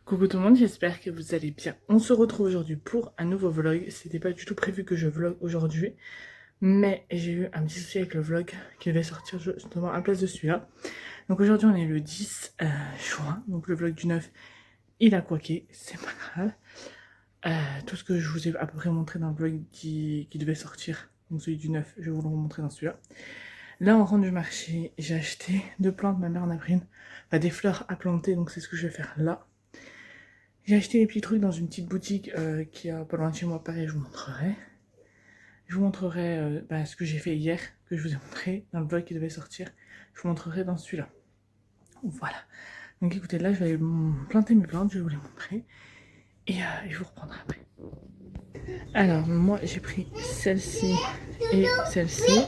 Coucou tout le monde, j'espère que vous allez bien. On se retrouve aujourd'hui pour un nouveau vlog. C'était pas du tout prévu que je vlog aujourd'hui, mais j'ai eu un petit souci avec le vlog qui devait sortir justement à la place de celui-là. Donc aujourd'hui on est le 10 juin, donc le vlog du 9 il a quacké, c'est pas grave. Tout ce que je vous ai à peu près montré dans le vlog qui devait sortir, donc celui du 9, je vais vous le remontrer dans celui-là. Là on rentre du marché, j'ai acheté 2 plantes, ma mère en a pris une, enfin, des fleurs à planter, donc c'est ce que je vais faire là. J'ai acheté des petits trucs dans une petite boutique qui est pas loin de chez moi, pareil, je vous montrerai. Je vous montrerai ce que j'ai fait hier, que je vous ai montré dans le vlog qui devait sortir. Je vous montrerai dans celui-là. Voilà. Donc écoutez, là je vais aller planter mes plantes, je vais vous les montrer. Et je vous reprendrai après. Alors moi j'ai pris celle-ci et celle-ci.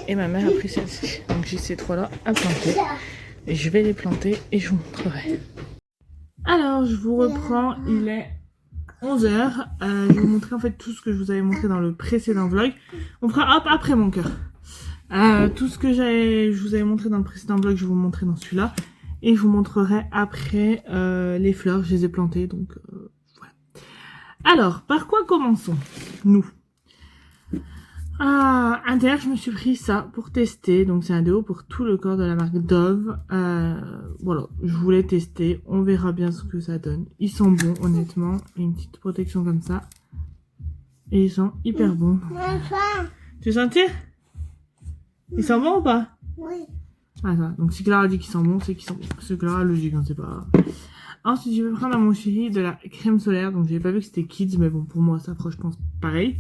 Et ma mère a pris celle-ci. Donc j'ai ces trois-là à planter. Et je vais les planter et je vous montrerai. Alors, je vous reprends, il est 11h. Je vais vous montrer en fait tout ce que je vous avais montré dans le précédent vlog. On fera hop après mon cœur. Tout ce que je vous avais montré dans le précédent vlog, je vais vous montrer dans celui-là. Et je vous montrerai après les fleurs, je les ai plantées, donc voilà. Alors, par quoi commençons nous? Inter, je me suis pris ça pour tester. Donc c'est un déo pour tout le corps de la marque Dove. Voilà, je voulais tester. On verra bien ce que ça donne. Ils sont bons, honnêtement. Il y a une petite protection comme ça. Et ils sont hyper bons. Tu veux sentir? Ils sont bons ou pas? Oui. Ah ça. Donc si Clara dit qu'ils sont bons, c'est qu'ils sont bons. C'est Clara, logique, on sait pas. Ensuite, je vais prendre à mon chéri de la crème solaire. Donc j'ai pas vu que c'était Kids, mais bon, pour moi, ça fera, je pense, pareil.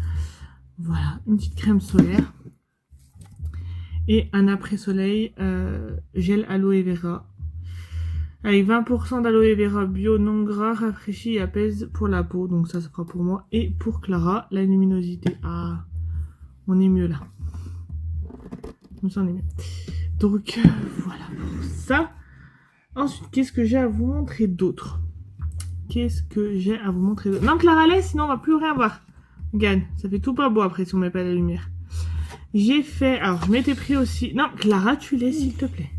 Voilà, une petite crème solaire. Et un après-soleil gel aloe vera. Avec 20% d'aloe vera bio non gras, rafraîchi et apaise pour la peau. Donc ça sera pour moi et pour Clara. La luminosité. Ah, on est mieux là. On s'en est mieux. Donc voilà pour ça. Ensuite, qu'est-ce que j'ai à vous montrer d'autre? Qu'est-ce que j'ai à vous montrer d'autre? Non, Clara laisse, sinon on va plus rien voir. Regarde, ça fait tout pas beau après si on met pas la lumière. J'ai fait... Alors, je m'étais pris aussi... Non, Clara, tu laisses, s'il te plaît.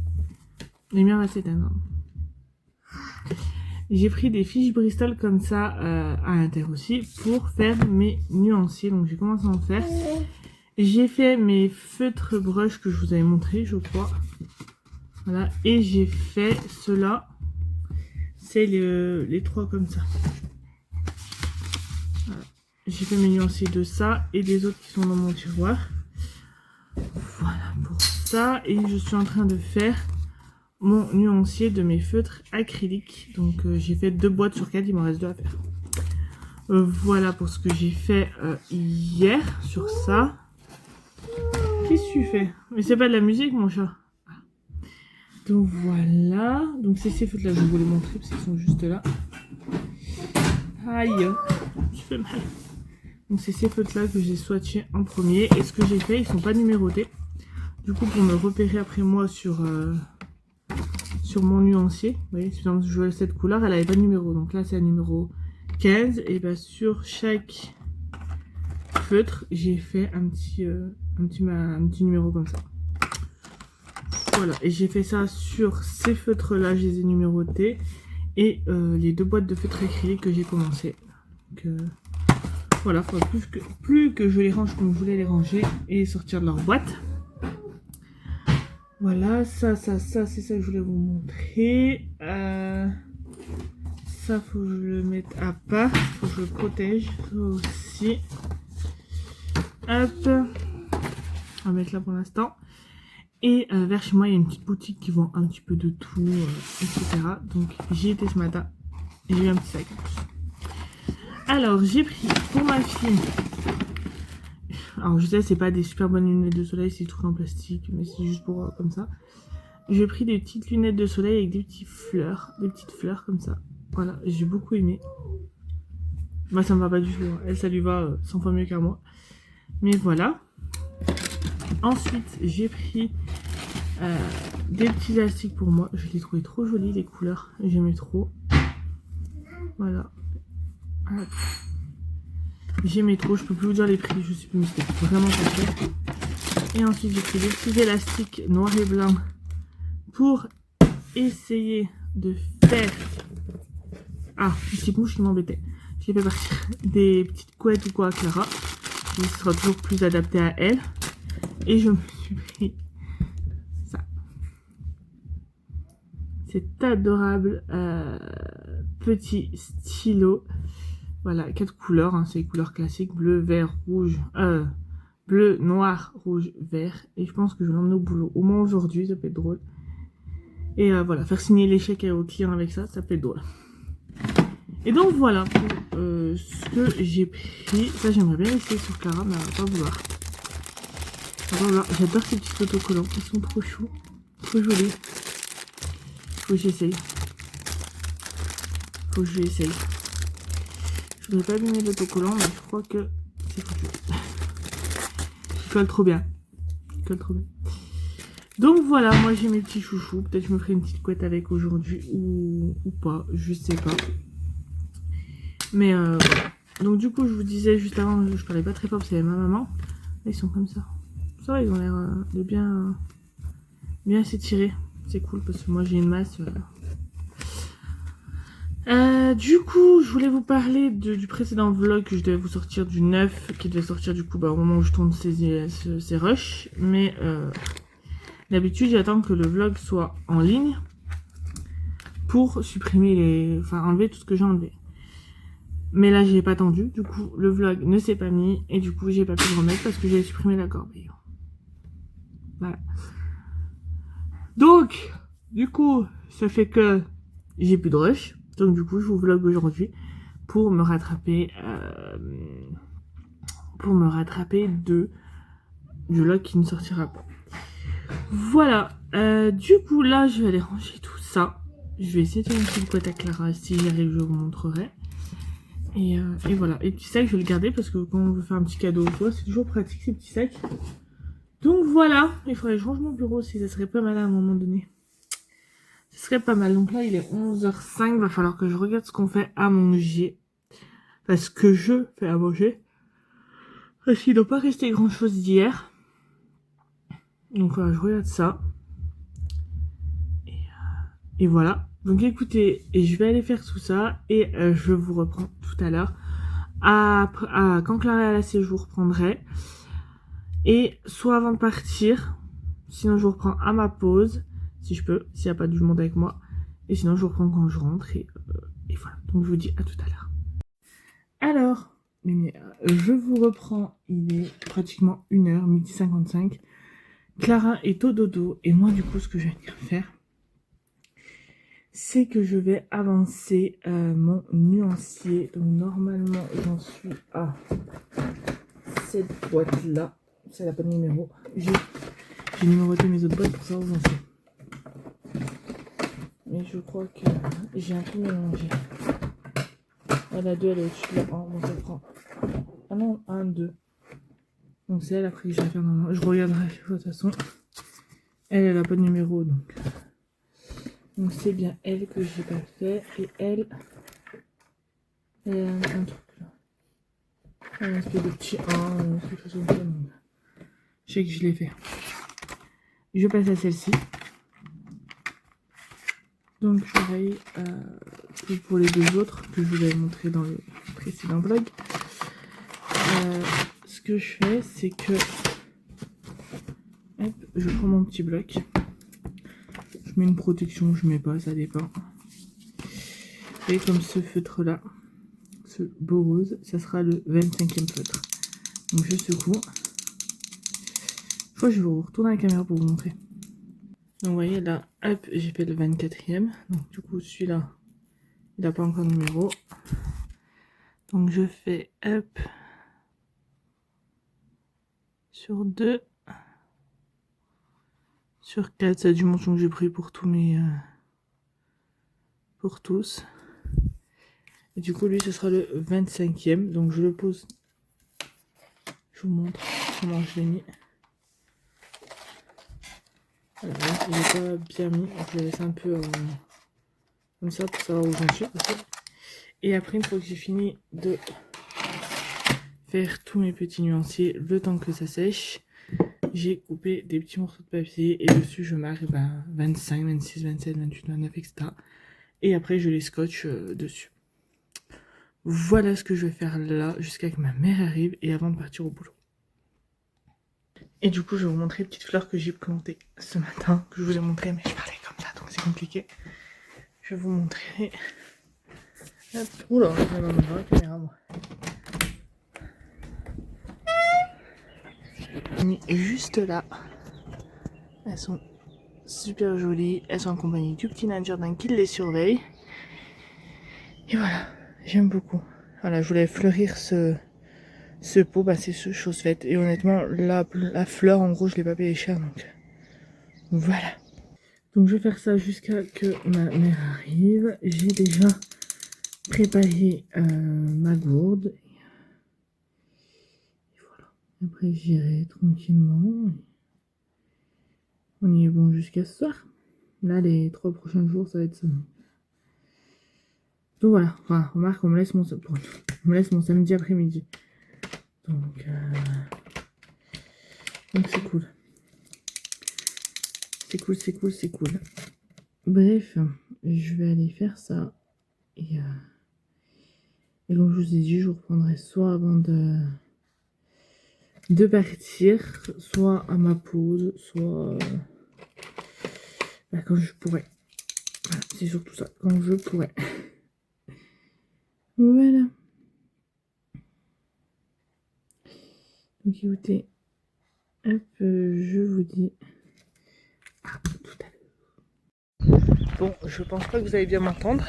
La lumière va s'éteindre. J'ai pris des fiches Bristol comme ça à Inter aussi pour faire mes nuanciers. Donc, j'ai commencé à en faire. J'ai fait mes feutres brush que je vous avais montré, je crois. Voilà. Et j'ai fait ceux-là. C'est les trois comme ça. Voilà. J'ai fait mes nuanciers de ça et des autres qui sont dans mon tiroir. Voilà pour ça. Et je suis en train de faire mon nuancier de mes feutres acryliques. Donc j'ai fait 2 boîtes sur 4, il m'en reste 2 à faire. Voilà pour ce que j'ai fait hier sur ça. Qu'est-ce que tu fais? Mais c'est pas de la musique mon chat. Donc voilà. Donc c'est ces feutres là, je vais vous les montrer parce qu'ils sont juste là. Aïe, je fais mal. Donc c'est ces feutres là que j'ai swatché en premier. Et ce que j'ai fait, ils sont pas numérotés. Du coup pour me repérer après moi sur mon nuancier. Vous voyez, si je jouais cette couleur, elle avait pas de numéro. Donc là c'est un numéro 15. Et bah sur chaque feutre, j'ai fait un petit numéro comme ça. Voilà, et j'ai fait ça sur ces feutres là, je les ai numérotés. Et les 2 boîtes de feutres acryliques que j'ai commencé. Donc voilà, il faudra plus que je les range comme je voulais les ranger et sortir de leur boîte. Voilà, ça, c'est ça que je voulais vous montrer. Ça, faut que je le mette à part, faut que je le protège. Ça aussi. Hop. On va mettre là pour l'instant. Et vers chez moi, il y a une petite boutique qui vend un petit peu de tout, etc. Donc j'y étais ce matin et j'ai eu un petit sac. Alors j'ai pris pour ma fille. Alors je sais, c'est pas des super bonnes lunettes de soleil, c'est tout en plastique, mais c'est juste pour comme ça. J'ai pris des petites lunettes de soleil avec des petites fleurs comme ça. Voilà, j'ai beaucoup aimé. Moi ça me va pas du tout, elle ça lui va 100 fois mieux qu'à moi. Mais voilà. Ensuite j'ai pris des petits élastiques pour moi. Je les trouvais trop jolis les couleurs, j'aimais trop. Voilà. J'aimais trop, je peux plus vous dire les prix, je sais plus, mais c'était vraiment pas cher. Et ensuite j'ai pris des petits élastiques noirs et blancs pour essayer de faire Ah, une petite mouche qui m'embêtait. J'ai fait partir des petites couettes ou quoi à Clara. Qui sera toujours plus adapté à elle. Et je me suis pris ça. Cet adorable petit stylo. Voilà, 4 couleurs. Hein, c'est les couleurs classiques. Bleu, vert, rouge. Bleu, noir, rouge, vert. Et je pense que je vais l'emmener au boulot. Au moins aujourd'hui, ça peut être drôle. Et voilà, faire signer les chèques aux clients avec ça, ça peut être drôle. Et donc voilà pour ce que j'ai pris. Ça, j'aimerais bien essayer sur Clara, mais elle va pas vouloir. J'adore ces petits autocollants. Ils sont trop choux, trop jolis. Faut que j'essaye. Faut que je l'essaye. Je voudrais pas abîmer l'autocollant, mais je crois que c'est foutu. Il colle trop bien. Il colle trop bien. Donc voilà, moi j'ai mes petits chouchous. Peut-être je me ferai une petite couette avec aujourd'hui ou pas, je sais pas. Mais voilà. Donc du coup, je vous disais juste avant, je parlais pas très fort parce qu'il y avait ma maman. Là, ils sont comme ça. Ça va, ils ont l'air de bien s'étirer. C'est cool parce que moi j'ai une masse. Du coup, je voulais vous parler du précédent vlog que je devais vous sortir du 9, qui devait sortir du coup au moment où je tourne ces rushs. Mais d'habitude, j'attends que le vlog soit en ligne pour supprimer enlever tout ce que j'ai enlevé. Mais là, j'ai pas attendu. Du coup, le vlog ne s'est pas mis et du coup, j'ai pas pu le remettre parce que j'ai supprimé la corbeille. Voilà. Donc, du coup, ça fait que j'ai plus de rush. Donc, du coup, je vous vlog aujourd'hui pour me rattraper du vlog qui ne sortira pas. Voilà. Du coup, là, je vais aller ranger tout ça. Je vais essayer de faire une petite couette à Clara. Si j'y arrive, je vous montrerai. Et voilà. Et le petit sac, je vais le garder parce que quand on veut faire un petit cadeau ou quoi, c'est toujours pratique ces petits sacs. Donc voilà. Il faudrait que je range mon bureau si ça serait pas mal à un moment donné. Ce serait pas mal. Donc là, il est 11h05. Va falloir que je regarde ce qu'on fait à manger. Parce que je fais à manger. Parce qu'il ne doit pas rester grand chose d'hier. Donc voilà, je regarde ça. Et voilà. Donc écoutez, je vais aller faire tout ça. Et je vous reprends tout à l'heure. Quand Clara est là, je vous reprendrai. Et soit avant de partir. Sinon, je vous reprends à ma pause. Si je peux. S'il n'y a pas du monde avec moi. Et sinon, je vous reprends quand je rentre. Et voilà. Donc je vous dis à tout à l'heure. Alors, je vous reprends. Il est pratiquement 1h, 12h55. Clara est au dodo. Et moi, du coup, ce que je vais venir faire, c'est que je vais avancer mon nuancier. Donc normalement, j'en suis à cette boîte-là. Ça n'a pas de numéro. J'ai numéroté mes autres boîtes pour savoir où j'en suis. Mais je crois que j'ai un peu mélangé. La 2, elle est au-dessus de la 1. Donc ça prend... Ah non, 1, 2. Donc c'est elle après que je vais faire normalement. Je regarderai de toute façon. Elle n'a pas de numéro, donc c'est bien elle que j'ai pas fait. Et elle a un truc là. Un espèce de petit 1, quelque chose comme ça. Je sais que je l'ai fait. Je passe à celle-ci. Donc pareil que pour les deux autres que je vous avais montré dans le précédent vlog. Ce que je fais, c'est que hop, je prends mon petit bloc. Je mets une protection, je mets pas, ça dépend. Et comme ce feutre là, ce beau rose, ça sera le 25e feutre. Donc je secoue. Je crois que je vais vous retourner la caméra pour vous montrer. Donc vous voyez là, hop, j'ai fait le 24e. Donc du coup celui-là, il n'a pas encore de numéro. Donc je fais hop sur 2. Sur 4, c'est la dimension que j'ai pris pour tous mes... pour tous. Et du coup lui ce sera le 25e. Donc je le pose. Je vous montre comment je l'ai mis. Voilà, il n'est pas bien mis. Je le laisse un peu comme ça pour savoir où j'en suis. Et après, une fois que j'ai fini de faire tous mes petits nuanciers, le temps que ça sèche, j'ai coupé des petits morceaux de papier et dessus je marque 25, 26, 27, 28, 29, etc. Et après je les scotche dessus. voilà ce que je vais faire là jusqu'à ce que ma mère arrive et avant de partir au boulot. Et du coup, je vais vous montrer les petites fleurs que j'ai plantées ce matin, que je vous ai montré, mais je parlais comme ça, donc c'est compliqué. Je vais vous montrer. Hop. Oula, je vais même voir la caméra, moi. Juste là. Elles sont super jolies. Elles sont en compagnie du petit nain de jardin qui les surveille. Et voilà, j'aime beaucoup. Voilà, je voulais fleurir ce pot, bah c'est chose faite. Et honnêtement, la fleur, en gros, je l'ai pas payé cher, donc voilà. Donc je vais faire ça jusqu'à que ma mère arrive. J'ai déjà préparé ma gourde. Et voilà. Après j'irai tranquillement. On y est bon jusqu'à ce soir. Là, les 3 prochains jours, ça va être ça. Donc voilà, enfin, remarque, on me laisse mon samedi après-midi. Donc c'est cool. C'est cool. Bref, je vais aller faire ça. Et comme je vous ai dit, je vous reprendrai soit avant de partir, soit à ma pause, soit quand je pourrai. Voilà, c'est surtout ça, quand je pourrai. Voilà. Donc écoutez, hop, je vous dis à tout à l'heure. Bon, je pense pas que vous allez bien m'entendre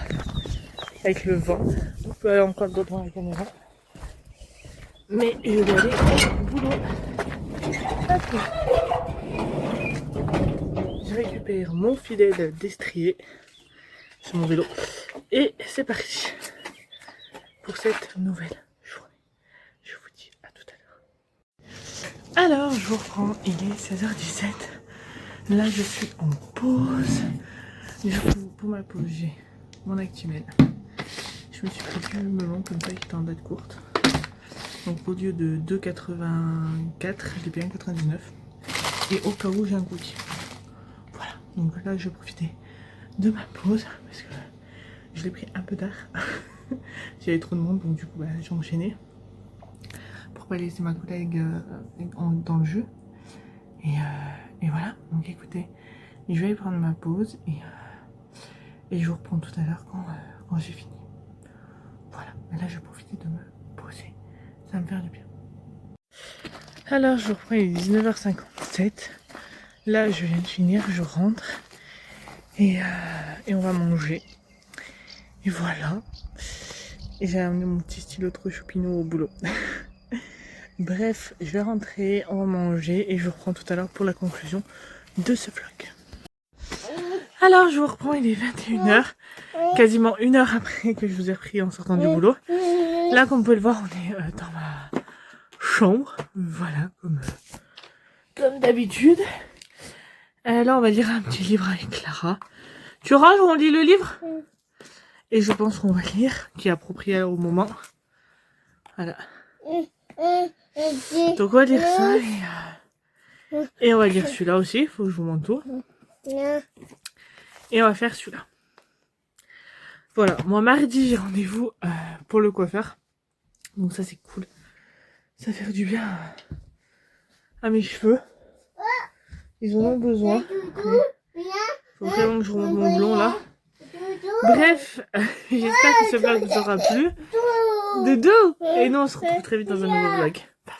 avec le vent. Je peux aller encore devant la caméra. Mais je vais aller au boulot. Hop. Je récupère mon filet destrier sur mon vélo. Et c'est parti pour cette nouvelle journée. Je vous dis à tout à l'heure. Alors, je vous reprends. Il est 16h17. Là, je suis en pause. Du coup, pour ma pause, j'ai mon Actimel. Je me suis pris du melon comme ça qui était en date courte. Donc, au lieu de 2,84, je l'ai payé 1,99. Et au cas où, j'ai un cookie. Voilà. Donc là, je vais profiter de ma pause parce que je l'ai pris un peu tard. J'avais trop de monde, donc du coup, bah, j'ai enchaîné pour pas laisser ma collègue dans le jeu. Et voilà. Donc écoutez, je vais aller prendre ma pause et je vous reprends tout à l'heure quand j'ai fini. Voilà. Mais là, je vais profiter de me poser. Ça va me faire du bien. Alors, je vous reprends, il est 19h57. Là, je viens de finir, je rentre. Et on va manger. Et voilà. Et j'ai amené mon petit stylo trop choupinot au boulot. Bref, je vais rentrer, on va manger et je vous reprends tout à l'heure pour la conclusion de ce vlog. Alors je vous reprends, il est 21h, quasiment 1 heure après que je vous ai repris en sortant du boulot. Là comme vous pouvez le voir, on est dans ma chambre, voilà, comme d'habitude. Là on va lire un petit livre avec Clara. Tu ranges ou on lit le livre? Et je pense qu'on va lire, qui est approprié au moment. Voilà. Donc on va lire ça et on va lire celui-là aussi, il faut que je vous montre tout. Et on va faire celui-là. Voilà, moi mardi j'ai rendez-vous pour le coiffeur. Donc ça c'est cool. Ça fait du bien à mes cheveux. Ils en ont besoin. Faut vraiment que je remonte mon blond là. Bref, j'espère que ce vlog vous aura plu. Doudou. Et nous on se retrouve très vite dans un nouveau vlog. Bye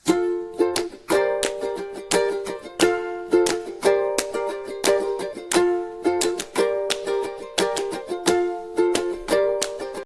bye.